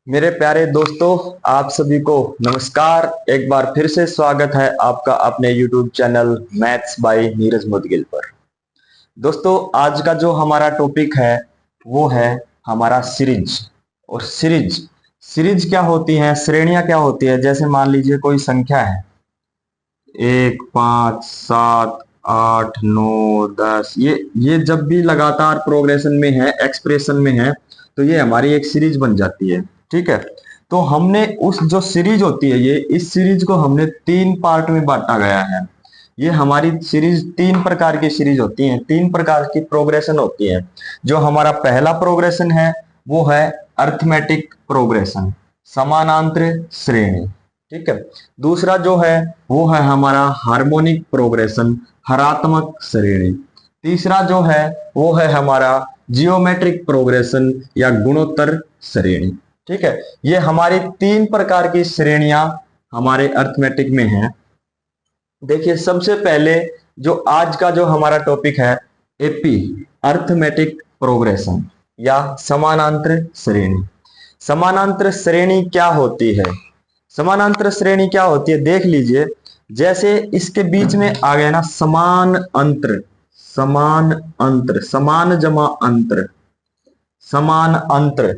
मेरे प्यारे दोस्तों, आप सभी को नमस्कार। एक बार फिर से स्वागत है आपका अपने YouTube channel maths by Neeraj Mudgil पर। दोस्तों, आज का जो हमारा टॉपिक है वो है हमारा सीरीज। और सीरीज सीरीज क्या होती है, श्रेणियां क्या होती है। जैसे मान लीजिए कोई संख्या है 1, 5, 7, 8, 9, 10, ये जब भी लगातार प्रोग्रेशन में है, एक्सप्रेशन में है, तो ये हमारी एक सीरीज बन जाती है। ठीक है, तो हमने उस जो सीरीज होती है, ये इस सीरीज को हमने तीन पार्ट में बांटा गया है। ये हमारी सीरीज तीन प्रकार की सीरीज होती है, तीन प्रकार की प्रोग्रेशन होती है। जो हमारा पहला प्रोग्रेशन है वो है अर्थमेटिक प्रोग्रेशन, समानांतर श्रेणी। ठीक है, दूसरा जो है वो है हमारा हार्मोनिक प्रोग्रेशन, हरात्मक श्रेणी। तीसरा जो है वो है हमारा जियोमेट्रिक प्रोग्रेशन या गुणोत्तर श्रेणी। ठीक है, ये हमारी तीन प्रकार की श्रेणियां हमारे अर्थमेटिक में हैं। देखिए, सबसे पहले जो आज का जो हमारा टॉपिक है एपी, अर्थमेटिक प्रोग्रेशन या समानांतर श्रेणी। समानांतर श्रेणी क्या होती है? समानांतर श्रेणी क्या होती है, देख लीजिए। जैसे इसके बीच में आ गया ना समान अंतर, समान अंतर, समान जमा अंतर, समान अंतर।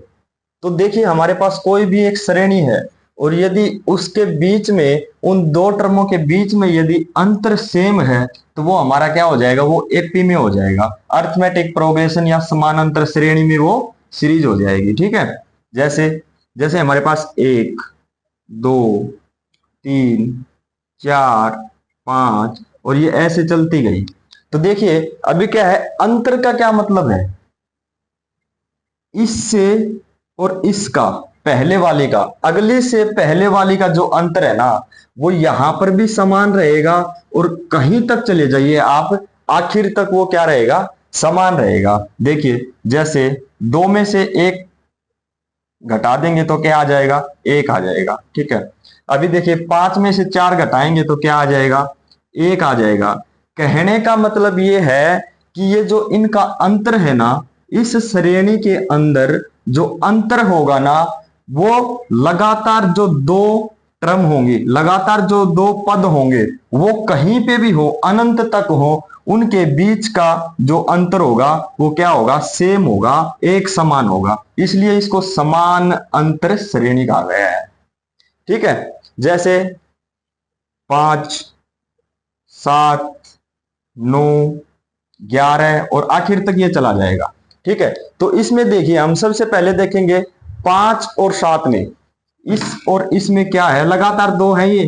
तो देखिए, हमारे पास कोई भी एक श्रेणी है और यदि उसके बीच में, उन दो टर्मों के बीच में यदि अंतर सेम है तो वो हमारा क्या हो जाएगा, वो एपी में हो जाएगा। अर्थमेटिक प्रोग्रेशन या समानांतर श्रेणी में वो सीरीज हो जाएगी। ठीक है, जैसे जैसे हमारे पास 1, 2, 3, 4, 5 और ये ऐसे चलती गई। तो देखिए, अभी क्या है, अंतर का क्या मतलब है, इससे और इसका, पहले वाले का अगले से पहले वाली का जो अंतर है ना, वो यहां पर भी समान रहेगा और कहीं तक चले जाइए आप, आखिर तक वो क्या रहेगा, समान रहेगा। देखिए, जैसे 2 में से 1 घटा देंगे तो क्या आ जाएगा, 1 आ जाएगा। ठीक है, अभी देखिए 5 में से 4 घटाएंगे तो क्या आ जाएगा, 1 आ जाएगा। कहने का मतलब ये है कि ये जो इनका अंतर है ना, इस श्रेणी के अंदर जो अंतर होगा ना, वो लगातार जो दो टर्म होंगी, लगातार जो दो पद होंगे, वो कहीं पे भी हो, अनंत तक हो, उनके बीच का जो अंतर होगा वो क्या होगा, सेम होगा, एक समान होगा। इसलिए इसको समान अंतर श्रेणी कहा गया है। ठीक है, जैसे 5, 7, 9, 11 और आखिर तक ये चला जाएगा। ठीक है, तो इसमें देखिए, हम सबसे पहले देखेंगे 5 और 7 में, इस और इसमें क्या है, लगातार दो है, ये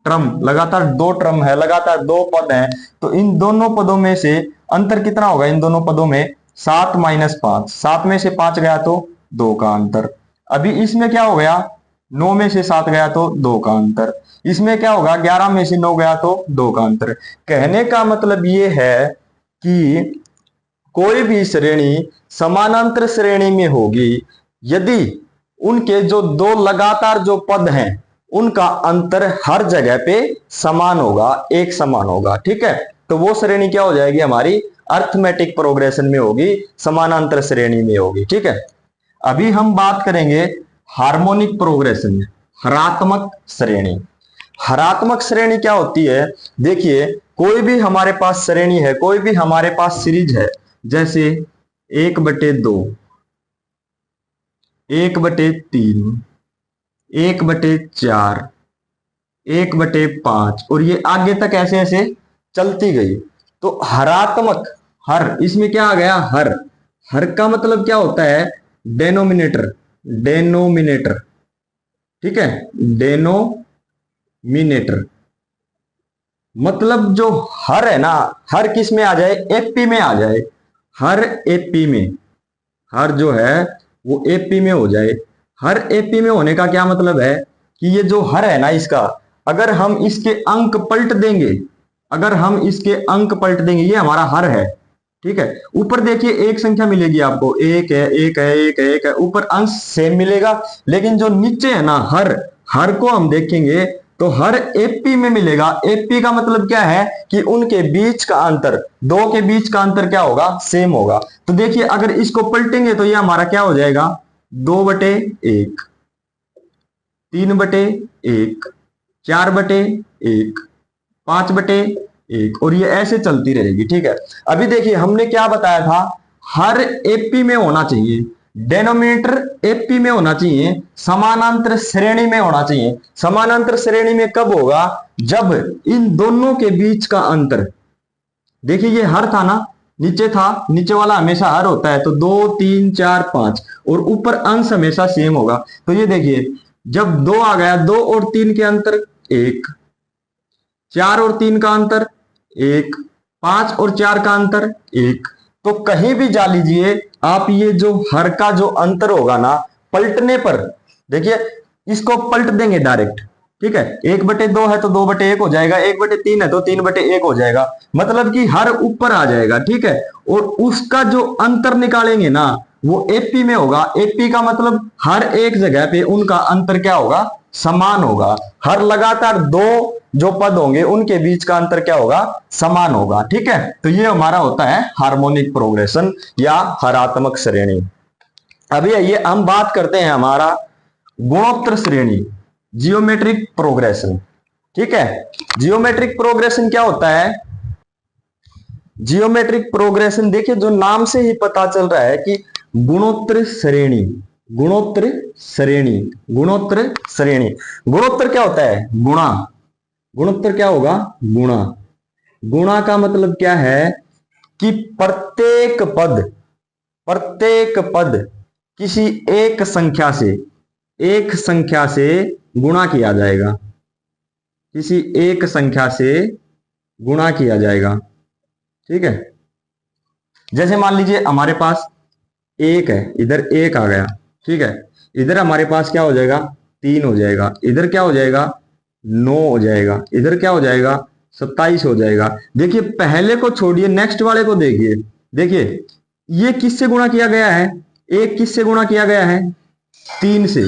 टर्म लगातार दो टर्म है, लगातार दो पद हैं। तो इन दोनों पदों में से अंतर कितना होगा, इन दोनों पदों में 7 - 5, 7 में से 5 गया तो 2 का अंतर। अभी इसमें क्या हो गया, 9 में से 7 गया तो 2 का अंतर। इसमें क्या होगा, 11 में से 9 गया तो 2 का अंतर। कहने का मतलब ये है कि कोई भी श्रेणी समानांतर श्रेणी में होगी यदि उनके जो दो लगातार जो पद हैं उनका अंतर हर जगह पे समान होगा, एक समान होगा। ठीक है, तो वो श्रेणी क्या हो जाएगी, हमारी अर्थमेटिक प्रोग्रेशन में होगी, समानांतर श्रेणी में होगी। ठीक है, अभी हम बात करेंगे हार्मोनिक प्रोग्रेशन में, हरात्मक श्रेणी। हरात्मक श्रेणी क्या होती है, देखिए, कोई भी हमारे पास श्रेणी है, कोई भी हमारे पास सीरीज है, जैसे 1/2, 1/3, 1/4, 1/5 और ये आगे तक ऐसे ऐसे चलती गई। तो हरात्मक, हर, इसमें क्या आ गया, हर। हर का मतलब क्या होता है, डेनोमिनेटर, डेनोमिनेटर। ठीक है, डेनोमिनेटर मतलब जो हर है ना, हर किस में आ जाए, एपी में आ जाए। हर एपी में, हर जो है वो एपी में हो जाए। हर एपी में होने का क्या मतलब है कि ये जो हर है ना, इसका अगर हम इसके अंक पलट देंगे, अगर हम इसके अंक पलट देंगे, ये हमारा हर है। ठीक है, ऊपर देखिए एक संख्या मिलेगी आपको, 1 है, 1 है, 1 है, 1 है, ऊपर अंश सेम मिलेगा। लेकिन जो नीचे है ना, हर, हर को हम देखेंगे तो हर एपी में मिलेगा। एपी का मतलब क्या है कि उनके बीच का अंतर, दो के बीच का अंतर क्या होगा, सेम होगा। तो देखिए, अगर इसको पलटेंगे तो ये हमारा क्या हो जाएगा, 2/1। 3/1, 4/1, 5/1 और ये ऐसे चलती रहेगी। ठीक है, अभी देखिए हमने क्या बताया था, हर एपी में होना चाहिए, डेनोमिनेटर एपी में होना चाहिए, समानांतर श्रेणी में होना चाहिए। समानांतर श्रेणी में कब होगा, जब इन दोनों के बीच का अंतर, देखिए ये हर था ना, नीचे था, नीचे वाला हमेशा हर होता है, तो 2 3 4 5 और ऊपर अंश हमेशा सेम होगा। तो ये देखिए जब 2 आ गया, 2 और 3 के अंतर 1, 4 और 3 का अंतर 1, 5 और 4 का अंतर 1। तो कहीं भी जा लीजिए आप, ये जो हर का जो अंतर होगा ना, पलटने पर देखिए इसको पलट देंगे डायरेक्ट। ठीक है, 1/2 है तो 2/1 हो जाएगा, 1/3 है तो 3/1 हो जाएगा, मतलब कि हर ऊपर आ जाएगा। ठीक है, और उसका जो अंतर निकालेंगे ना, वो एपी में होगा। एपी का मतलब हर एक जगह पे उनका अंतर क्या होगा, समान होगा। हर लगातार दो जो पद होंगे उनके बीच का अंतर क्या होगा, समान होगा। ठीक है, तो ये हमारा होता है हार्मोनिक प्रोग्रेशन या हरात्मक श्रेणी। अभी ये हम बात करते हैं हमारा गुणोत्तर श्रेणी, जियोमेट्रिक प्रोग्रेशन। ठीक है, जियोमेट्रिक प्रोग्रेशन क्या होता है, जियोमेट्रिक प्रोग्रेशन देखिए जो नाम से ही पता चल रहा है कि गुणोत्तर श्रेणी, गुणोत्तर श्रेणी, गुणोत्तर श्रेणी। गुणोत्तर क्या होता है, गुणा। गुणोत्तर क्या होगा, गुणा। गुणा का मतलब क्या है कि प्रत्येक पद, प्रत्येक पद किसी एक संख्या से, एक संख्या से गुणा किया जाएगा, किसी एक संख्या से गुणा किया जाएगा। ठीक है, जैसे मान लीजिए हमारे पास एक है, इधर एक आ गया। ठीक है, इधर हमारे पास क्या हो जाएगा, 3 हो जाएगा, इधर क्या हो जाएगा, 9 हो जाएगा, इधर क्या हो जाएगा, 27 हो जाएगा। देखिए पहले को छोड़िए, नेक्स्ट वाले को देखिए। देखिए ये किससे गुणा किया गया है, एक किससे गुणा किया गया है, 3 से।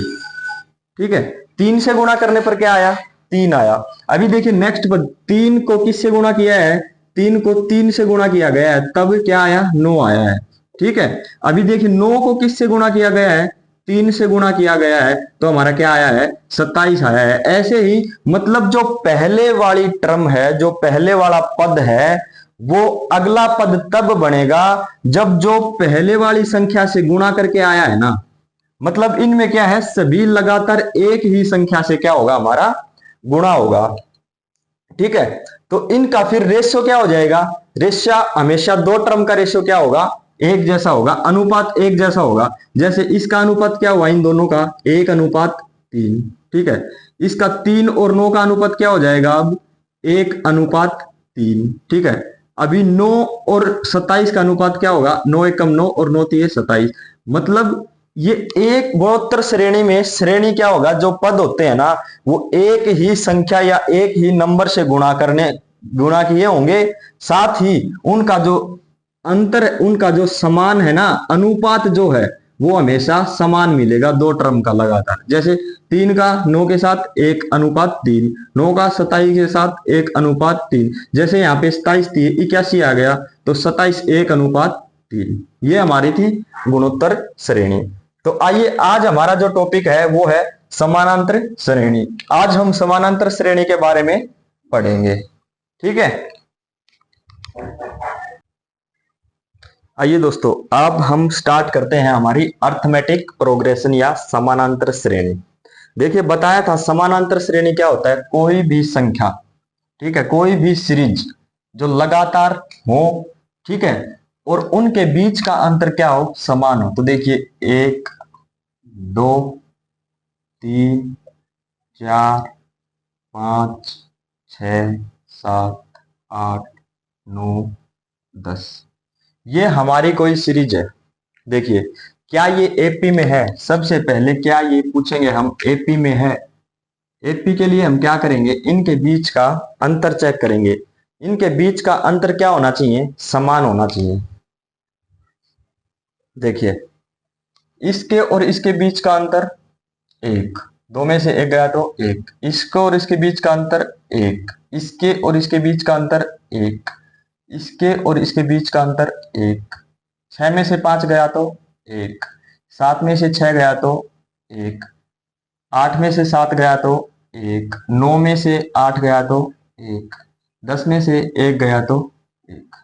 ठीक है, 3 से गुणा करने पर क्या आया, 3 आया। अभी देखिए नेक्स्ट पर 3 को किससे गुणा किया है, 3 को 3 से गुणा किया गया है, तब क्या आया, 9 आया है। ठीक है, अभी देखिए 9 को किससे गुणा किया गया है, 3 से गुणा किया गया है, तो हमारा क्या आया है, 27 आया है। ऐसे ही मतलब जो पहले वाली टर्म है, जो पहले वाला पद है, वो अगला पद तब बनेगा जब जो पहले वाली संख्या से गुणा करके आया है ना, मतलब इनमें क्या है, सभी लगातार एक ही संख्या से क्या होगा, हमारा गुणा होगा। ठीक है, तो इनका फिर रेशियो क्या हो जाएगा, रेशियो हमेशा दो टर्म का रेशियो क्या होगा, एक जैसा होगा, अनुपात एक जैसा होगा। जैसे इसका अनुपात क्या हुआ, इन दोनों का 1:3। ठीक है, इसका 3 और 9 का अनुपात क्या हो जाएगा, अब 1:3। ठीक है, अभी 9 और 27 का अनुपात क्या होगा, 9 एकम 9 और 9 3 27। मतलब ये एक गुणोत्तर श्रेणी में श्रेणी क्या होगा, जो पद होते हैं ना, वो एक ही संख्या या एक ही नंबर से गुणा किए होंगे। साथ ही उनका जो अंतर, उनका जो समान है ना, अनुपात जो है वो हमेशा समान मिलेगा, दो टर्म का लगातार। जैसे 3 का 9 के साथ 1:3, 9 का 27 के साथ 1:3। जैसे यहाँ पे 27 थी, 81 आ गया, तो 27 1:3। ये हमारी थी गुणोत्तर श्रेणी। तो आइए आज हमारा जो टॉपिक है वो है समानांतर श्रेणी। आज हम समानांतर श्रेणी के बारे में पढ़ेंगे। ठीक है, आइए दोस्तों अब हम स्टार्ट करते हैं हमारी अर्थमेटिक प्रोग्रेशन या समानांतर श्रेणी। देखिए बताया था समानांतर श्रेणी क्या होता है, कोई भी संख्या, ठीक है, कोई भी सीरीज जो लगातार हो, ठीक है, और उनके बीच का अंतर क्या हो, समान हो। तो देखिए 1 2 3 4 5 6 7 8 9 10, ये हमारी कोई सीरीज है। देखिए क्या ये एपी में है, सबसे पहले क्या ये पूछेंगे हम, एपी में है। एपी के लिए हम क्या करेंगे, इनके बीच का अंतर चेक करेंगे। इनके बीच का अंतर क्या होना चाहिए, समान होना चाहिए। देखिए इसके और इसके बीच का अंतर 1, दो में से एक गया तो 1, इसको और इसके बीच का अंतर 1, इसके और इसके बीच का अंतर 1, इसके और इसके बीच का अंतर 1, 6 में से 5 गया तो 1, 7 में से 6 गया तो 1, 8 में से 7 गया तो 1, 9 में से 8 गया तो 1, 10 में से 1 गया तो 1।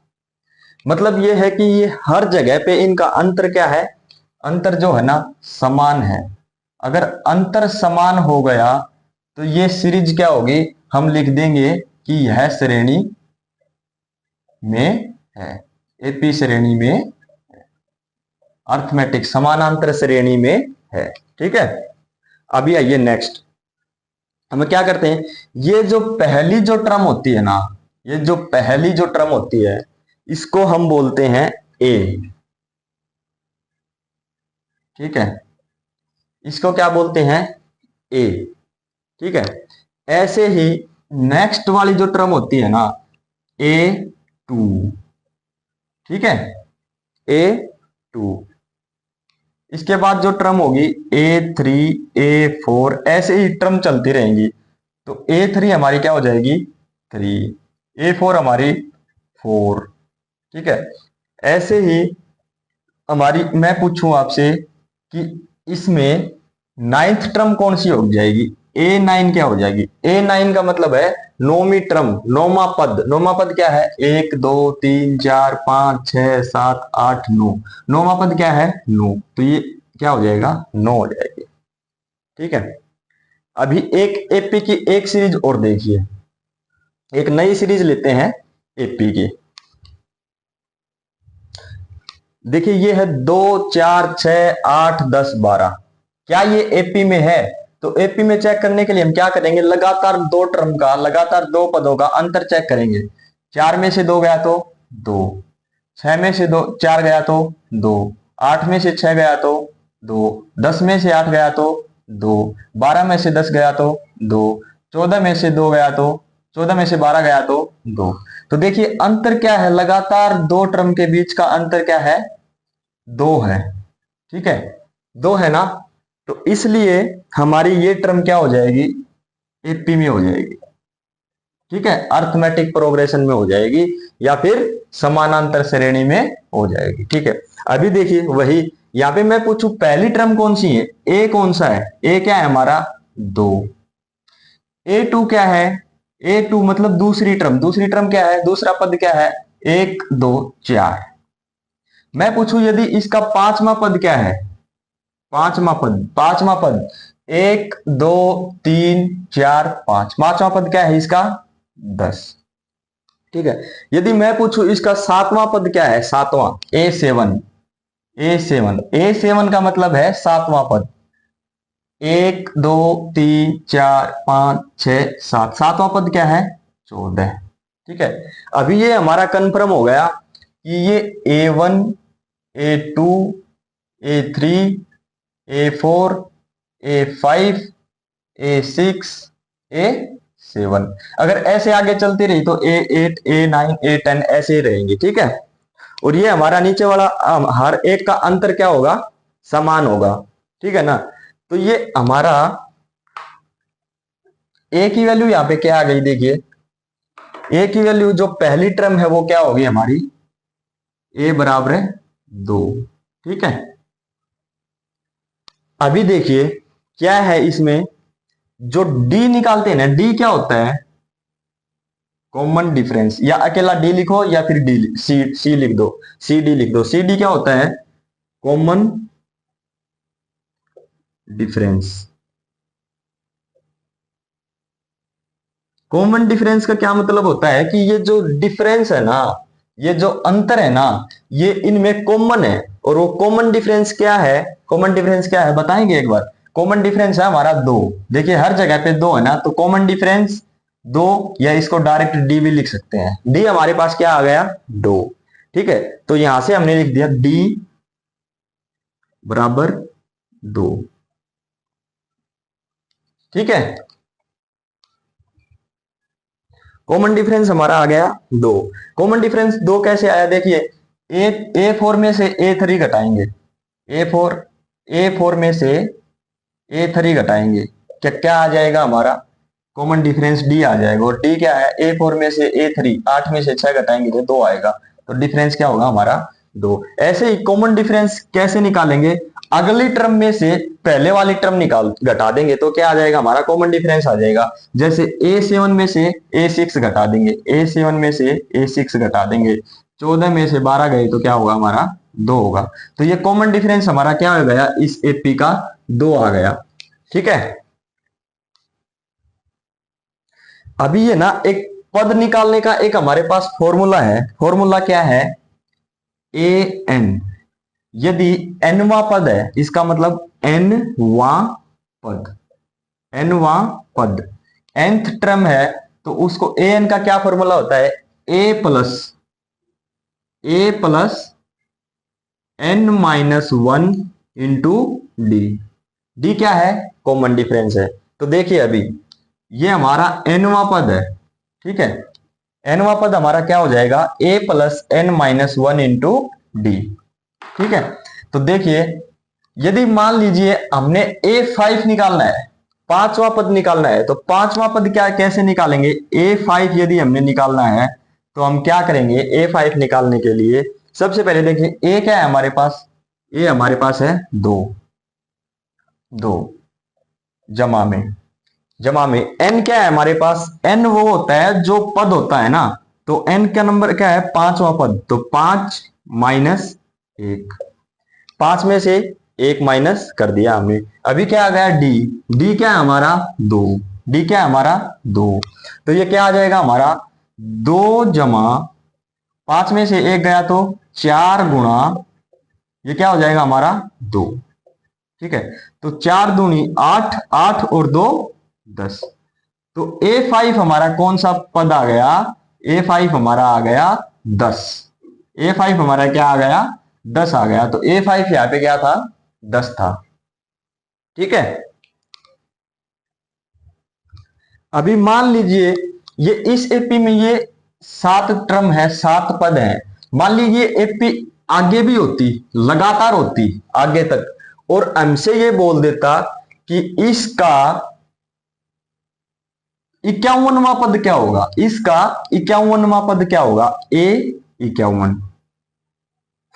मतलब ये है कि ये हर जगह पे इनका अंतर क्या है, अंतर जो है ना समान है। अगर अंतर समान हो गया तो ये सीरीज क्या होगी, हम लिख देंगे कि यह श्रेणी में है, एपी श्रेणी में, अर्थमेटिक समानांतर श्रेणी में है। ठीक है, अभी आइए नेक्स्ट, हम क्या करते हैं, ये जो पहली जो टर्म होती है ना, ये जो पहली जो टर्म होती है इसको हम बोलते हैं ए। ठीक है, इसको क्या बोलते हैं, ए। ठीक है, ऐसे ही नेक्स्ट वाली जो टर्म होती है ना, ए टू। ठीक है, ए टू, इसके बाद जो टर्म होगी A3, A4, ऐसे ही टर्म चलती रहेंगी। तो A3 हमारी क्या हो जाएगी 3, A4 हमारी 4। ठीक है, ऐसे ही हमारी, मैं पूछूं आपसे कि इसमें नाइन्थ टर्म कौन सी हो जाएगी, A9 क्या हो जाएगी। A9 का मतलब है नौवीं टर्म, नौमा पद। नौमा पद क्या है, 1 2 3 4 5 6 7 8 9, नौमा पद क्या है 9, तो ये क्या हो जाएगा 9 हो जाएगी। ठीक है, अभी एक एपी की एक सीरीज और देखिए, एक नई सीरीज लेते हैं एपी की। देखिए ये है 2 4 6 8 10 12, क्या ये एपी में है। तो एपी में चेक करने के लिए हम क्या करेंगे, लगातार दो टर्म का, लगातार दो पदों का अंतर चेक करेंगे। 4 में से 2 गया तो 2, 6 में से 2 4 गया तो 2, 8 में से 6 गया तो 2, 10 में से 8 गया तो 2, 12 में से 10 गया तो 2, 14 में से 2 गया तो 14 में से 12 गया तो 2। तो देखिए अंतर क्या है, लगातार दो टर्म के बीच का अंतर क्या है, 2 है। ठीक है, 2 है ना, तो इसलिए हमारी ये टर्म क्या हो जाएगी, एपी में हो जाएगी। ठीक है, अर्थमेटिक प्रोग्रेशन में हो जाएगी या फिर समानांतर श्रेणी में हो जाएगी। ठीक है, अभी देखिए वही, यहां पे मैं पूछूं पहली टर्म कौन सी है, ए कौन सा है, ए क्या है हमारा 2। A2 क्या है, A2 मतलब दूसरी टर्म, दूसरी टर्म क्या है, दूसरा पद क्या है 1 2 4। मैं पूछूं यदि इसका पांचवा पद क्या है, पांचवा पद, पांचवा पद 1 2 3 4 5, पांचवा पद क्या है इसका 10। ठीक है, यदि मैं पूछूं इसका सातवां पद क्या है, सातवां A7, A7, A7 का मतलब है सातवां पद, 1 2 3 4 5 6 7, सातवां पद क्या है 14। ठीक है, अभी ये हमारा कंफर्म हो गया कि ये A1 A2 A3 A4 A5 A6 A7, अगर ऐसे आगे चलती रही तो A8 A9 A10 ऐसे ही रहेंगे। ठीक है, और ये हमारा नीचे वाला हर एक का अंतर क्या होगा, समान होगा। ठीक है ना, तो ये हमारा ए की वैल्यू यहां पे क्या आ गई, देखिए ए की वैल्यू जो पहली टर्म है वो क्या होगी हमारी, ए बराबर है 2। ठीक है, अभी देखिए क्या है इसमें, जो डी निकालते हैं ना, डी क्या होता है, कॉमन डिफरेंस, या अकेला डी लिखो या फिर डी सी लिख दो, सी डी लिख दो। सी डी क्या होता है, कॉमन डिफरेंस। कॉमन डिफरेंस का क्या मतलब होता है कि ये जो डिफरेंस है ना, ये जो अंतर है ना, ये इनमें कॉमन है। और वो कॉमन डिफरेंस क्या है, कॉमन डिफरेंस क्या है बताएंगे एक बार। कॉमन डिफरेंस है हमारा 2, देखिए हर जगह पे 2 है ना, तो कॉमन डिफरेंस 2, या इसको डायरेक्ट डी भी लिख सकते हैं। डी हमारे पास क्या आ गया 2। ठीक है, तो यहां से हमने लिख दिया डी बराबर 2। ठीक है, कॉमन डिफरेंस हमारा आ गया 2। कॉमन डिफरेंस 2 कैसे आया, देखिए A4 में से A3 घटाएंगे, A4 में से A3 घटाएंगे, क्या क्या आ जाएगा हमारा, कॉमन डिफरेंस D आ जाएगा। और D क्या है, A4 में से A3, 8 में से 6 घटाएंगे तो 2 आएगा, तो डिफरेंस क्या होगा हमारा 2। ऐसे ही कॉमन डिफरेंस कैसे निकालेंगे, अगली टर्म में से पहले वाली टर्म निकाल घटा देंगे तो क्या आ जाएगा हमारा, कॉमन डिफरेंस आ जाएगा। जैसे A7 में से A6 घटा देंगे, A7 में से A6 घटा देंगे, 14 में से 12 गए तो क्या होगा हमारा 2 होगा। तो ये कॉमन डिफरेंस हमारा क्या हो गया, इस एपी का 2 आ गया। ठीक है, अभी ये ना एक पद निकालने का एक हमारे पास फॉर्मूला है। फॉर्मूला क्या है, ए एन। यदि एनवा पद है, इसका मतलब एनवा पद, एनवा पद nth टर्म है, तो उसको ए एन का क्या फॉर्मूला होता है, A plus N minus 1 into D. D क्या है, कॉमन डिफरेंस है। तो देखिए अभी ये हमारा एनवा पद है, ठीक है, एनवा पद हमारा क्या हो जाएगा, A plus N minus 1 into D. ठीक है, तो देखिए यदि मान लीजिए हमने A5 निकालना है, पांचवा पद निकालना है, तो पांचवा पद क्या कैसे निकालेंगे, A5 यदि हमने निकालना है तो हम क्या करेंगे, A5 निकालने के लिए सबसे पहले देखिए A क्या है हमारे पास, A हमारे पास है 2 जमा में n क्या है हमारे पास, n वो होता है जो पद होता है ना, तो n का नंबर क्या है, पांचवा पद, तो 5 माइनस 1, 5 में से 1 माइनस कर दिया हमने। अभी क्या आ गया डी क्या है हमारा 2, डी क्या है हमारा 2, तो ये क्या आ जाएगा हमारा 2 जमा 5 में से 1 गया तो 4 गुणा, ये क्या हो जाएगा हमारा 2। ठीक है, तो 4 दूनी 8, 8 और 2 10। तो A5 हमारा कौन सा पद आ गया, A5 हमारा आ गया 10। A5 हमारा क्या आ गया, 10 आ गया। तो A5 यहां पे क्या था, 10 था। ठीक है, अभी मान लीजिए ये इस एपी में ये 7 टर्म है, 7 पद है। मान लीजिए एपी आगे भी होती, लगातार होती आगे तक, और हमसे ये बोल देता कि इसका 51वां पद क्या होगा, इसका 51वां पद क्या होगा, A51।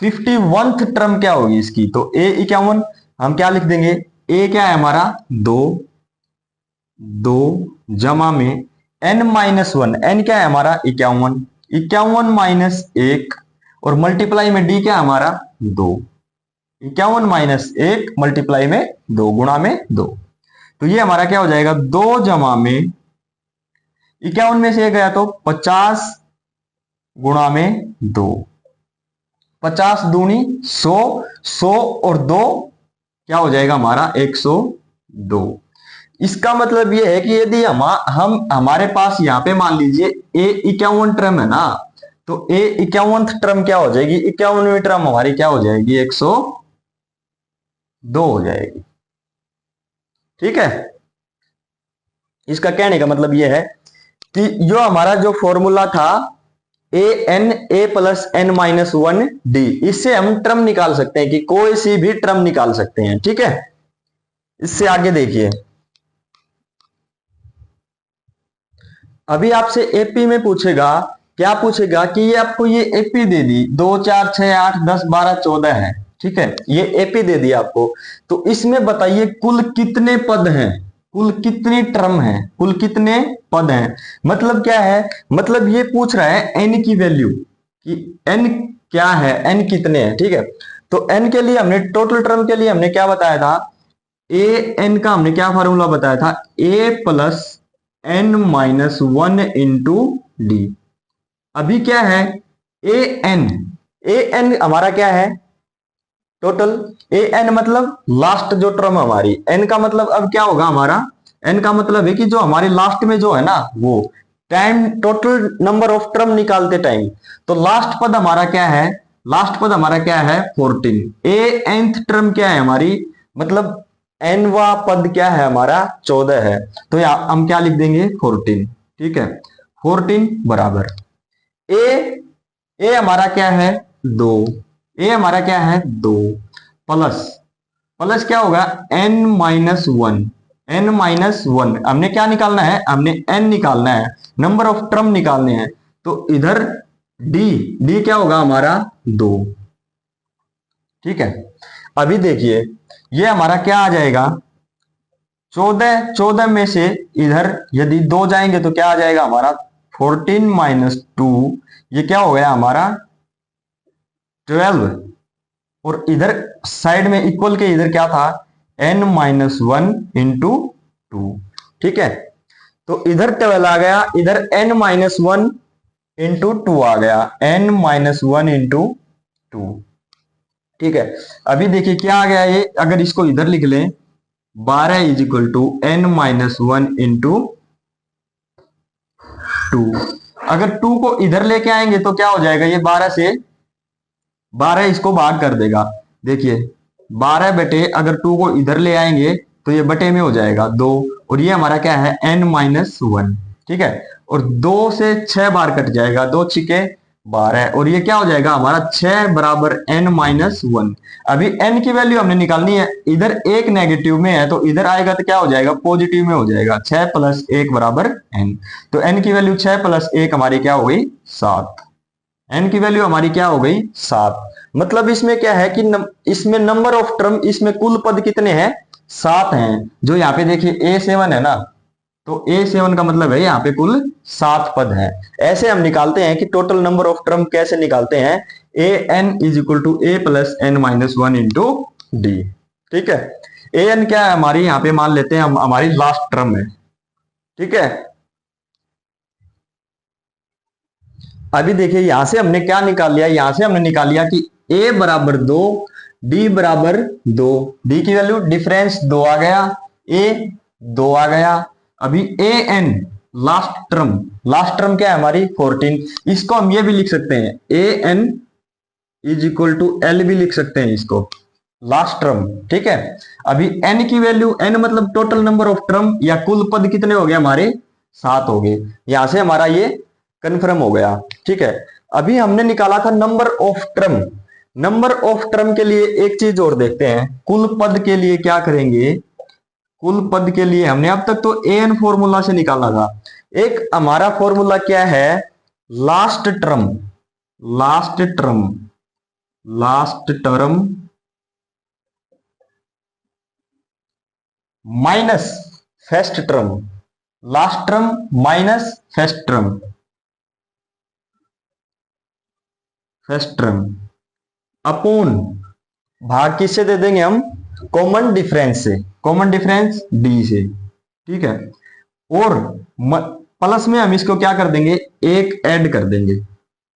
51th टर्म क्या होगी इसकी, तो A51 हम क्या लिख देंगे, A क्या है हमारा 2 जमा में n माइनस 1, n क्या है हमारा 51, 51 माइनस 1 और मल्टीप्लाई में d क्या है हमारा 2, 51 माइनस 1 मल्टीप्लाई में 2 गुणा में 2। तो ये हमारा क्या हो जाएगा, 2 जमा में 51 में से 1 गया तो 50 गुणा में 2, 50 दूनी 100, 100 और 2 क्या हो जाएगा हमारा 102। इसका मतलब ये है कि यदि हम हमारे पास यहाँ पे मान लीजिए A51 टर्म है ना, तो A51th टर्म क्या हो जाएगी, 51वीं टर्म हमारी क्या हो जाएगी, 102 हो जाएगी। ठीक है, इसका कहने का मतलब ये है कि जो हमारा जो फॉर्मूला था A plus N minus 1 d, इससे हम टर्म निकाल सकते हैं कि कोई सी भी टर्म निकाल सकते हैं। ठीक है, इससे आगे देखिए, अभी आपसे एपी में पूछेगा, क्या पूछेगा कि ये आपको ये एपी दे दी 2 4 6 8 10 12 14 है। ठीक है, ये एपी दे दी आपको, तो इसमें बताइए कुल कितने पद हैं, कुल कितनी टर्म है, कुल कितने पद हैं। मतलब क्या है, मतलब ये पूछ रहा है एन की वैल्यू कि एन क्या है, एन कितने हैं। ठीक है, तो एन के लिए हमने टोटल टर्म के लिए हमने क्या बताया था, ए एन का हमने क्या फॉर्मूला बताया था, A plus N minus 1 into D. अभी क्या है, ए एन हमारा क्या है टोटल, ए एन मतलब लास्ट जो टर्म हमारी, एन का मतलब अब क्या होगा हमारा, एन का मतलब है कि जो हमारी लास्ट में जो है ना वो time, total number of term निकालते टाइम, तो लास्ट पद हमारा क्या है, लास्ट पद हमारा क्या है 14। ए nth टर्म क्या है हमारी, मतलब एनवा पद क्या है हमारा 14 है, तो हम क्या लिख देंगे 14। ठीक है, 14 बराबर ए हमारा क्या है 2, ए हमारा क्या है 2 प्लस क्या होगा n माइनस 1, n माइनस 1 हमने क्या निकालना है, हमने n निकालना है, नंबर ऑफ टर्म निकालने हैं, तो इधर d क्या होगा हमारा 2। ठीक है, अभी देखिए ये हमारा क्या आ जाएगा, 14, 14 में से इधर यदि 2 जाएंगे तो क्या आ जाएगा हमारा 14 - 2, ये क्या हो गया हमारा 12। और इधर साइड में इक्वल के इधर क्या था n-1 × 2। ठीक है, तो इधर 12 आ गया, इधर n-1 × 2 आ गया, n-1 × 2। ठीक है, अभी देखिए क्या आ गया ये, अगर इसको इधर लिख लें 12 = n-1 × 2। अगर 2 को इधर लेके आएंगे तो क्या हो जाएगा, ये 12 से 12 इसको भाग कर देगा। देखिए 12 बटे अगर 2 को इधर ले आएंगे तो ये बटे में हो जाएगा 2, और ये हमारा क्या है n-1। ठीक है, और 2 से 6 बार कट जाएगा, 2 छिके 12, और ये क्या हो जाएगा हमारा 6 बराबर n-1। अभी n की वैल्यू हमने निकालनी है, इधर एक नेगेटिव में है तो इधर आएगा तो क्या हो जाएगा पॉजिटिव में हो जाएगा, 6 + 1 बराबर n। तो n की वैल्यू 6 + 1 हमारी क्या हो गई 7। n की वैल्यू हमारी क्या हो गई 7। मतलब इसमें क्या है कि इसमें नंबर ऑफ टर्म, इसमें कुल पद कितने हैं 7 हैं। जो यहाँ पे देखिए A7 है ना, तो A7 का मतलब है यहाँ पे कुल 7 पद हैं। ऐसे हम निकालते हैं कि टोटल नंबर ऑफ टर्म कैसे निकालते हैं, an = a + n-1 × d। ठीक है, an क्या है हमारी, यहाँ पे मान लेते हैं हम हमारी लास्ट टर्म है। ठीक है, अभी देखिए यहां से हमने क्या निकाल लिया, यहां से हमने निकाल लिया कि a बराबर 2, d बराबर 2, d की वैल्यू डिफरेंस 2 आ गया, a 2 आ गया। अभी a n लास्ट टर्म क्या है हमारी 14। इसको हम ये भी लिख सकते हैं a n = l भी लिख सकते हैं इसको, लास्ट टर्म। ठीक है, अभी n की वैल्यू, n मतलब टोटल नंबर ऑफ टर्म या कुल पद कितने हो गए हमारे 7 हो गए। यहां से हमारा ये कंफर्म हो गया। ठीक है, अभी हमने निकाला था number of term. Number of term के लिए एक चीज और देखते हैं, कुल पद के लिए क्या करेंगे। कुल पद के लिए हमने अब तक तो an फॉर्मूला से निकाला था, एक हमारा फॉर्मूला क्या है last term, last term, last term minus first term, last term minus first term, first term upon भाग किससे दे देंगे हम, कॉमन डिफरेंस से, कॉमन डिफरेंस d से। ठीक है, और प्लस में हम इसको क्या कर देंगे, एक ऐड कर देंगे।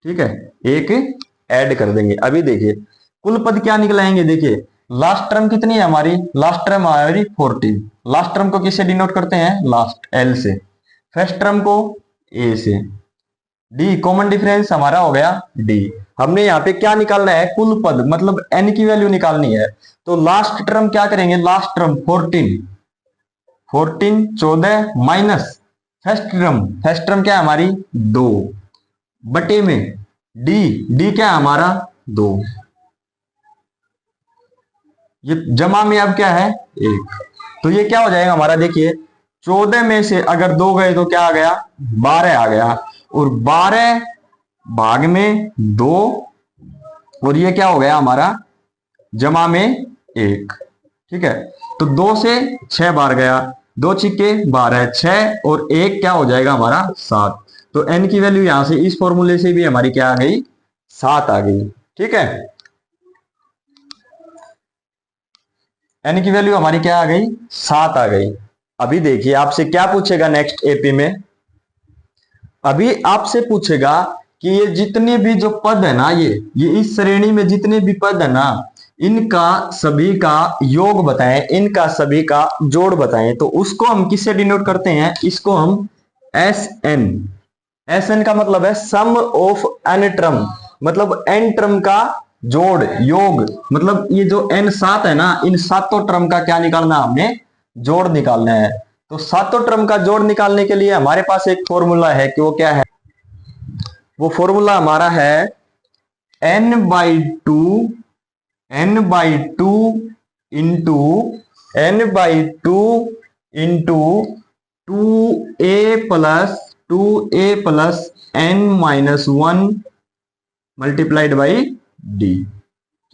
ठीक है, एक ऐड कर देंगे। अभी देखिए कुल पद क्या निकलाएंगे, देखिए लास्ट टर्म कितनी है हमारी, लास्ट टर्म हमारी 14। लास्ट टर्म को किससे डिनोट करते हैं, लास्ट l से, फर्स्ट टर्म को a से, d कॉमन डिफरेंस हमारा हो गया d। हमने यहाँ पे क्या निकालना है, कुल पद मतलब n की वैल्यू निकालनी है। तो लास्ट टर्म क्या करेंगे, last term 14 14 minus first term क्या है हमारी 2 बटे में d क्या है हमारा 2, ये जमा में अब क्या है 1। तो ये क्या हो जाएगा हमारा, देखिए 14 में से अगर 2 गए तो क्या आ गया 12 आ गया, और 12 भाग में 2, और ये क्या हो गया हमारा जमा में 1। ठीक है, तो 2 से 6 बार गया, 2 छिक्के 12, 6 और 1 क्या हो जाएगा हमारा 7। तो n की वैल्यू यहां से इस फॉर्मूले से भी हमारी क्या आ गई 7 आ गई। ठीक है, n की वैल्यू हमारी क्या आ गई 7 आ गई। अभी देखिए आपसे क्या पूछेगा नेक्स्ट एपी में, अभी आपसे पूछेगा कि ये जितने भी जो पद है ना, ये इस श्रेणी में जितने भी पद है ना, इनका सभी का योग बताएं, इनका सभी का जोड़ बताएं। तो उसको हम किससे डिनोट करते हैं, इसको हम SN, SN का मतलब है सम ऑफ एन टर्म, मतलब n टर्म का जोड़ योग। मतलब ये जो n 7 है ना, इन सातों टर्म का क्या निकालना है, हमने जोड़ निकालना है। तो सातों टर्म का जोड़ निकालने के लिए हमारे पास एक फॉर्मूला है कि वो क्या है, वो फॉर्मूला हमारा है n/2 into 2a plus n-1 multiplied by d।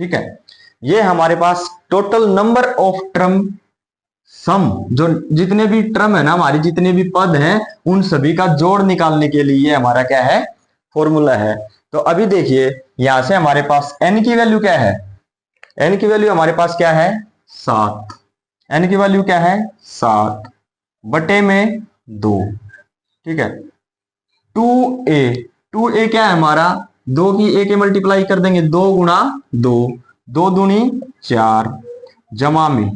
ठीक है, ये हमारे पास टोटल नंबर ऑफ टर्म सम, जो जितने भी टर्म है ना हमारी, जितने भी पद हैं, उन सभी का जोड़ निकालने के लिए हमारा क्या है, फॉर्मूला है। तो अभी देखिए यहां से हमारे पास n की वैल्यू क्या है, n की वैल्यू हमारे पास क्या है 7, n की वैल्यू क्या है 7 बटे में 2, ठीक है। 2a, 2a क्या है हमारा, 2 की a के मल्टीप्लाई कर देंगे, 2 गुणा 2, 2 दूनी 4 जमा में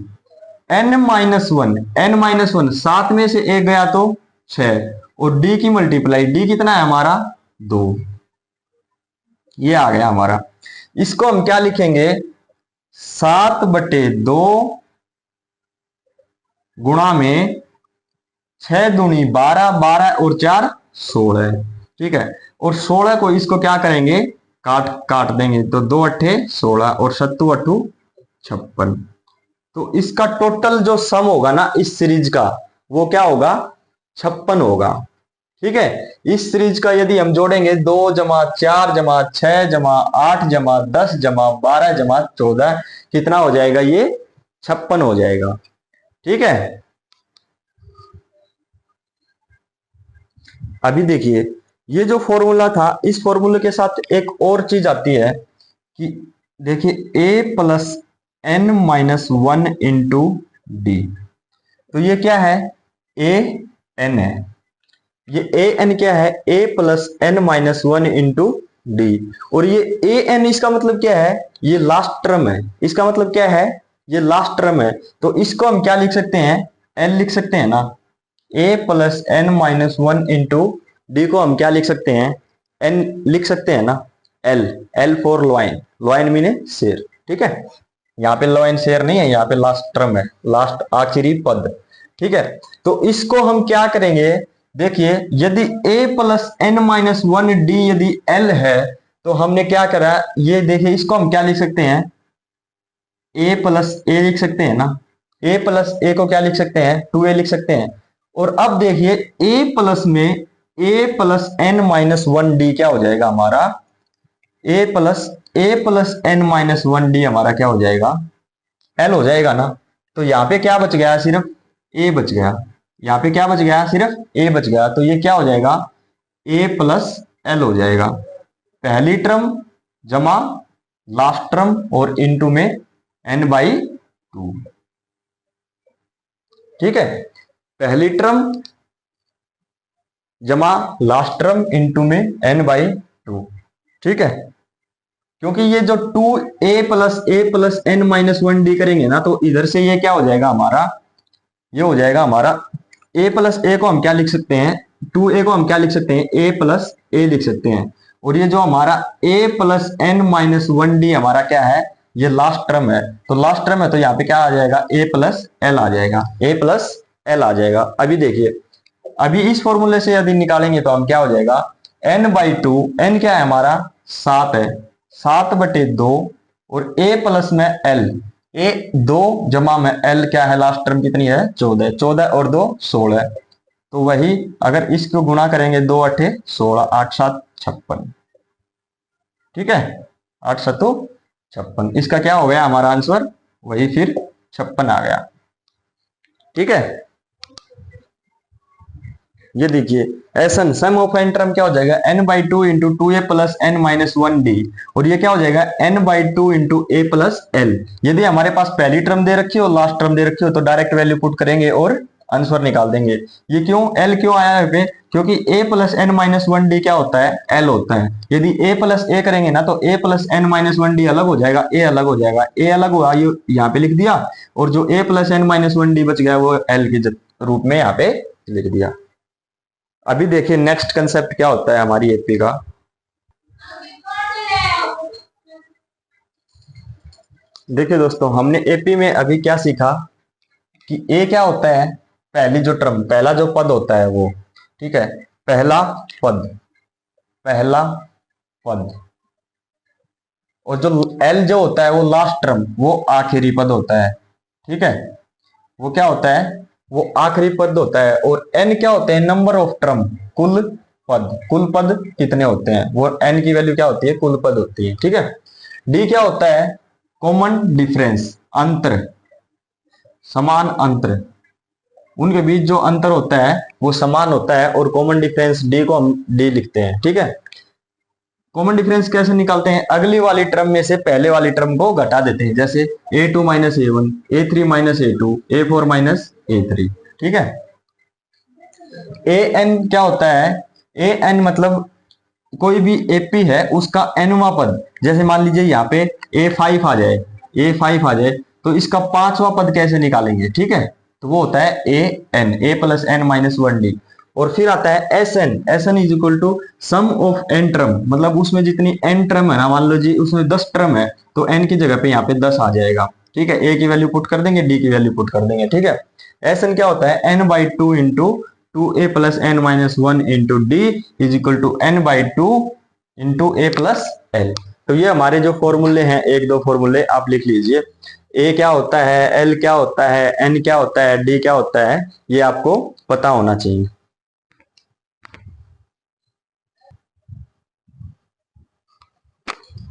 n-1, n-1 7 में से एक गया तो 6, और d की मल्टीप्लाई, d कितना है हमारा 2, ये आ गया हमारा। इसको हम क्या लिखेंगे, 7 बटे 2 गुणा में 6 दूनी 12, 12 और 4 16, ठीक है। और 16 को इसको क्या करेंगे, काट काट देंगे, तो 2 अट्ठे 16 और 7 अट्ठू 56। तो इसका टोटल जो सम होगा ना इस सीरीज का, वो क्या होगा 56 होगा, ठीक है। इस सीरीज का यदि हम जोड़ेंगे 2 जमा 4 जमा 6 जमा 8 जमा 10 जमा 12 जमा 14, कितना हो जाएगा, ये 56 हो जाएगा, ठीक है। अभी देखिए ये जो फॉर्मूला था, इस फॉर्मूले के साथ एक और चीज आती है कि देखिए a plus n-1 into D, तो ये क्या है, a n है, ये a n क्या है, a plus n-1 into D, और ये a n इसका मतलब क्या है, ये लास्ट टर्म है, इसका मतलब क्या है, ये लास्ट टर्म है। तो इसको हम क्या लिख सकते हैं, l लिख सकते हैं ना, a plus n-1 into D को हम क्या लिख सकते हैं, n लिख सकते हैं ना, l, l for lion, lion मीने शेर, ठीक है। यहाँ पे लॉइन शेर नहीं है, यहाँ पे लास्ट टर्म है, लास्ट आखिरी पद, ठीक है। तो इसको हम क्या करेंगे, देखिए यदि a प्लस n-1 डी यदि l है, तो हमने क्या करा, ये देखिए इसको हम क्या लिख सकते हैं, a प्लस a लिख सकते हैं ना, a प्लस a को क्या लिख सकते हैं 2a लिख सकते हैं। और अब देखिए a प्लस में a प्लस n-1 डी क्या हो जाएगा हमारा, a प्लस n-1 डी हमारा क्या हो जाएगा, l हो जाएगा ना। तो यहाँ पे क्या बच गया, सिर्फ a बच गया, यहाँ पे क्या बच गया, सिर्फ a बच गया, तो ये क्या हो जाएगा, a प्लस l हो जाएगा, पहली टर्म जमा लास्ट टर्म और इनटू में n/2, ठीक है। पहली टर्म जमा लास्ट टर्म इनटू में n/2, ठीक है। क्योंकि ये जो 2a प्लस n-1 डी करेंगे ना, तो इधर से ये क्या हो जाएगा हमारा, ये हो जाएगा हमारा a प्लस a को हम क्या लिख सकते हैं, 2a को हम क्या लिख सकते हैं, a प्लस a लिख सकते हैं। और ये जो हमारा a प्लस n-1 डी हमारा क्या है, ये लास्ट टर्म है, तो लास्ट टर्म है, तो यहाँ पे क्या आ जाएगा, a प्लस l आ जाएगा, a प्लस l आ जाएगा। अभी देखिए, अभी इस फॉर्मूले से यदि निकालेंगे तो हम क्या हो जाएगा, n/2, n क्या है हमारा 7 है, 7 बटे 2 और a प्लस में l, a 2 जमा में l क्या है, लास्ट टर्म कितनी है 14, 14 और 2 16, तो वही अगर इसको गुणा करेंगे 2 अठे 16, 8 7 56, ठीक है, 8 7 56, इसका क्या हो गया हमारा आंसर, वही फिर 56 आ गया, ठीक है। ये देखिए एसन सम ऑफ एन टर्म क्या हो जाएगा, n/2 into 2a plus n-1 D, और ये क्या हो जाएगा n/2 into a plus l। यदि हमारे पास पहली टर्म दे रखी हो, लास्ट टर्म दे रखी हो, तो डायरेक्ट वैल्यू पुट करेंगे और आंसर निकाल देंगे। ये क्यों l क्यों आया है, क्योंकि a प्लस n-1 डी क्या होता है, l होता है। यदि a प्लस a करेंगे ना, तो a प्लस n-1 डी अलग हो जाएगा, a अलग हो जाएगा, a अलग हुआ ये यहाँ पे लिख दिया, और जो a प्लस n-1 डी बच गया वो l के रूप में यहाँ पे लिख दिया। अभी देखिए नेक्स्ट कंसेप्ट क्या होता है हमारी एपी का। देखिए दोस्तों, हमने एपी में अभी क्या सीखा कि ए क्या होता है, पहली जो टर्म, पहला जो पद होता है वो, ठीक है, पहला पद, पहला पद, और जो एल जो होता है वो लास्ट टर्म, वो आखिरी पद होता है, ठीक है, वो क्या होता है, वो आखिरी पद होता है। और एन क्या होते हैं, नंबर ऑफ टर्म, कुल पद, कुल पद कितने होते हैं, वो एन की वैल्यू क्या होती है, कुल पद होती है, ठीक है। डी क्या होता है, कॉमन डिफरेंस, अंतर, समान अंतर, उनके बीच जो अंतर होता है वो समान होता है, और कॉमन डिफरेंस डी को हम डी लिखते हैं। ठीक है, कॉमन डिफरेंस कैसे निकालते हैं? अगली वाली टर्म में से पहले वाली टर्म को घटा देते हैं, जैसे a2 minus A1, A3 minus A2, A4 minus A3। ठीक है, an क्या होता है? an मतलब कोई भी AP है उसका nवां पद, जैसे मान लीजिए यहाँ पे A5 आ जाए, A5 आ जाए, तो इसका पांचवा पद कैसे निकालेंगे? ठीक है, तो वो होता है a plus n minus 1d। और फिर आता है Sn is equal to sum of n term, मतलब उसमें जितनी n टर्म है ना, मान लो जी उसमें 10 टर्म है, तो n की जगह पे यहाँ पे 10 आ जाएगा। ठीक है, a की वैल्यू पुट कर देंगे, d की वैल्यू पुट कर देंगे। ठीक है, Sn क्या होता है? n by two into 2a plus n minus 1 into d is equal to n by two into a plus l। तो ये हमारे जो फॉर्मूले हैं, एक दो फॉर्मूले आप लिख लीजिए। a क्या होता है, l क्या होता है, n क्या होता है, d क्या होता है, ये आपको पता होना चाहिए।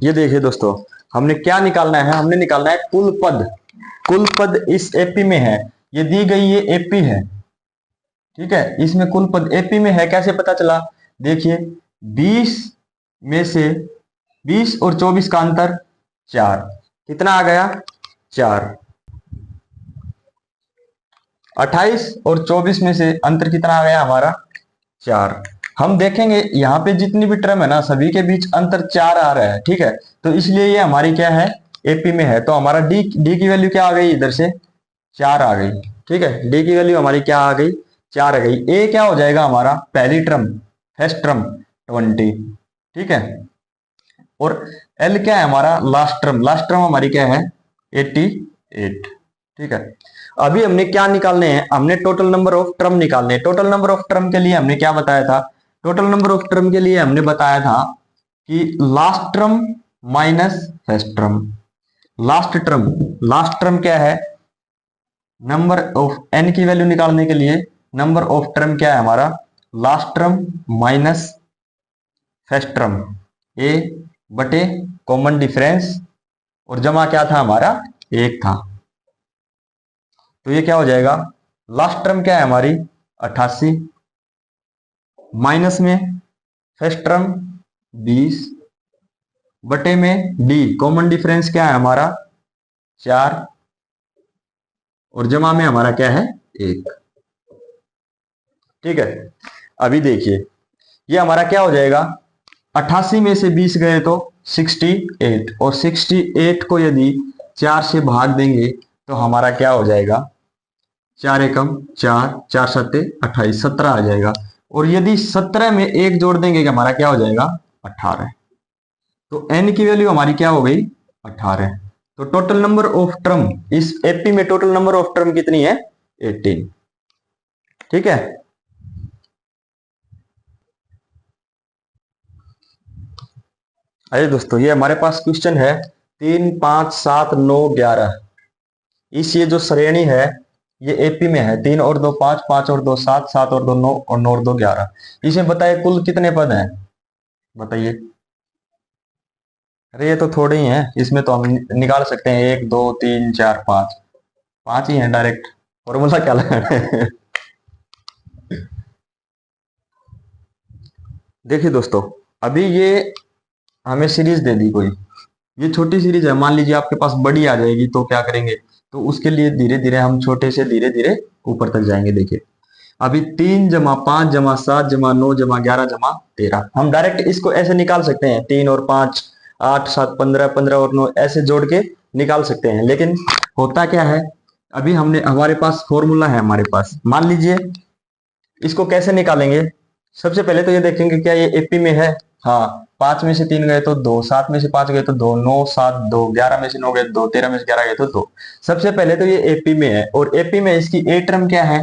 ये देखिए दोस्तों, हमने क्या निकालना है? हमने निकालना है कुल पद। कुल पद इस एपी में है, ये दी गई ये एपी है। ठीक है, इसमें कुल पद एपी में है, कैसे पता चला? देखिए 20 में से 20 और 24 का अंतर 4, कितना आ गया? 4। 28 और 24 में से अंतर कितना आ गया हमारा? 4। हम देखेंगे यहाँ पे जितनी भी टर्म है ना, सभी के बीच अंतर 4 आ रहा है। ठीक है, तो इसलिए ये हमारी क्या है? एपी में है। तो हमारा डी की वैल्यू क्या आ गई? इधर से 4 आ गई। ठीक है, डी की वैल्यू हमारी क्या आ गई? 4 आ गई। ए क्या हो जाएगा हमारा? पहली टर्म, फर्स्ट टर्म 20। ठीक है, और एल क्या है हमारा? लास्ट टर्म हमारी क्या है? 88। ठीक है, अभी हमने क्या निकालने हैं? हमने टोटल नंबर ऑफ टर्म निकालने हैं। टोटल नंबर ऑफ टर्म के लिए हमने क्या बताया था? टोटल नंबर ऑफ टर्म के लिए हमने बताया था कि last term minus first term. Last term क्या है? नंबर ऑफ n की वैल्यू निकालने के लिए नंबर ऑफ टर्म क्या है हमारा? Last term minus first term, a बटे कॉमन डिफरेंस, और जमा क्या था हमारा? 1 था। तो ये क्या हो जाएगा? लास्ट टर्म क्या है हमारी? 88, माइनस में फर्स्ट टर्म 20, बटे में d कॉमन डिफरेंस क्या है हमारा? 4, और जमा में हमारा क्या है? 1। ठीक है, अभी देखिए ये हमारा क्या हो जाएगा? 88 में से 20 गए तो 68, और 68 को यदि 4 से भाग देंगे तो हमारा क्या हो जाएगा? 4 एकम 4, 4 सत्ते 28, 17 आ जाएगा। और यदि 17 में 1 जोड़ देंगे कि हमारा क्या हो जाएगा? 18। तो n की वैल्यू हमारी क्या हो गई? 18। तो टोटल नंबर ऑफ टर्म इस एपी में, टोटल नंबर ऑफ टर्म कितनी है? 18। ठीक है, अरे दोस्तों ये हमारे पास क्वेश्चन है 3, 5, 7, 9, 11। इस ये जो श्रेणी है ये एपी में है। 3 और 2 5, 5 और 2 7, 7 और 2 9, और 9 और 2 11। इसमें बताइए कुल कितने पद हैं? बताइए। अरे ये तो थोड़े ही हैं, इसमें तो हम निकाल सकते हैं 1 2 3 4 5, 5 ही हैं डायरेक्ट। फॉर्मूला क्या लगाना है? देखिए दोस्तों, अभी ये हमें सीरीज दे दी कोई, ये छोटी सीरीज है, मान लीजिए आपके पास बड़ी आ जाएगी तो क्या करेंगे? तो उसके लिए धीरे धीरे हम छोटे से धीरे धीरे ऊपर तक जाएंगे। देखिए अभी 3 जमा 5 जमा 7 जमा 9 जमा 11 जमा 13, हम डायरेक्ट इसको ऐसे निकाल सकते हैं। 3 और 5 8 7 15, 15 और 9 ऐसे जोड़ के निकाल सकते हैं। लेकिन होता क्या है, अभी हमने हमारे पास फॉर्मूला है, हमारे पास मान लीजिए इसको कैसे निकालेंगे? सबसे पहले तो ये देखेंगे क्या ये एपी में है? हाँ, 5 में से 3 गए तो 2, 7 में से 5 गए तो 2, 9 7 2, 11 में से 9 गए तो 2, 13 में से 11 गए तो 2। सबसे पहले तो ये एपी में है, और एपी में इसकी ए टर्म क्या है?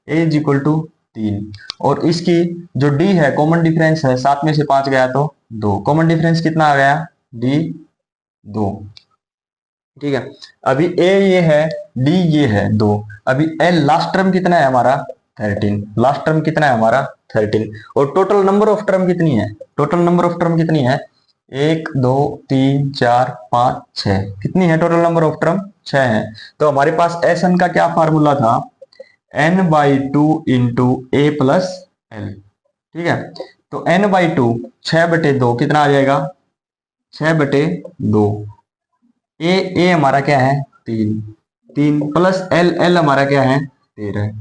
ए इज इक्वल टू 3, और इसकी जो डी है कॉमन डिफरेंस है, 7 में से 5 गया तो 2, कॉमन डिफरेंस कितना आ गया? डी 2। ठीक है, अभी ए ये है, डी ये है 2। अभी एल लास्ट टर्म कितना है हमारा? 13। लास्ट टर्म कितना है हमारा? 13। और टोटल नंबर ऑफ टर्म कितनी है? टोटल नंबर ऑफ टर्म कितनी है? एक, दो, तीन, चार, पांच, छह, कितनी है टोटल नंबर ऑफ टर्म? छह है। तो हमारे पास एस एन का क्या फार्मूला था? n/2 इंटू ए प्लस एल। ठीक है, तो n/2 6/2 कितना आ जाएगा? 6/2। ए हमारा क्या है? 3। 3 प्लस एल, एल हमारा क्या है? 13।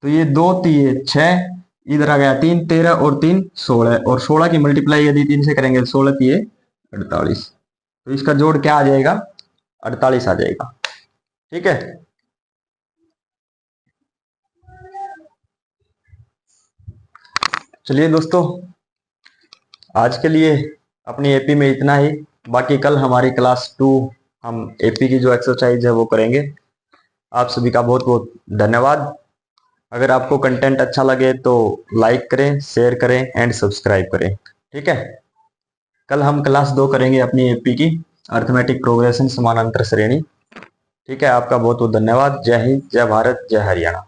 तो ये 2 3 6, इधर आ गया 3, 13 और 3 16, और 16 की मल्टीप्लाई यदि 3 से करेंगे 16 3 48। तो इसका जोड़ क्या आ जाएगा? 48 आ जाएगा। ठीक है, चलिए दोस्तों, आज के लिए अपनी एपी में इतना ही। बाकी कल हमारी क्लास 2 हम एपी की जो एक्सरसाइज है वो करेंगे। आप सभी का बहुत बहुत धन्यवाद। अगर आपको कंटेंट अच्छा लगे तो लाइक करें, शेयर करें एंड सब्सक्राइब करें। ठीक है, कल हम क्लास 2 करेंगे अपनी एपी की, अर्थमेटिक प्रोग्रेशन समानांतर श्रेणी। ठीक है, आपका बहुत बहुत धन्यवाद। जय हिंद, जय भारत, जय हरियाणा।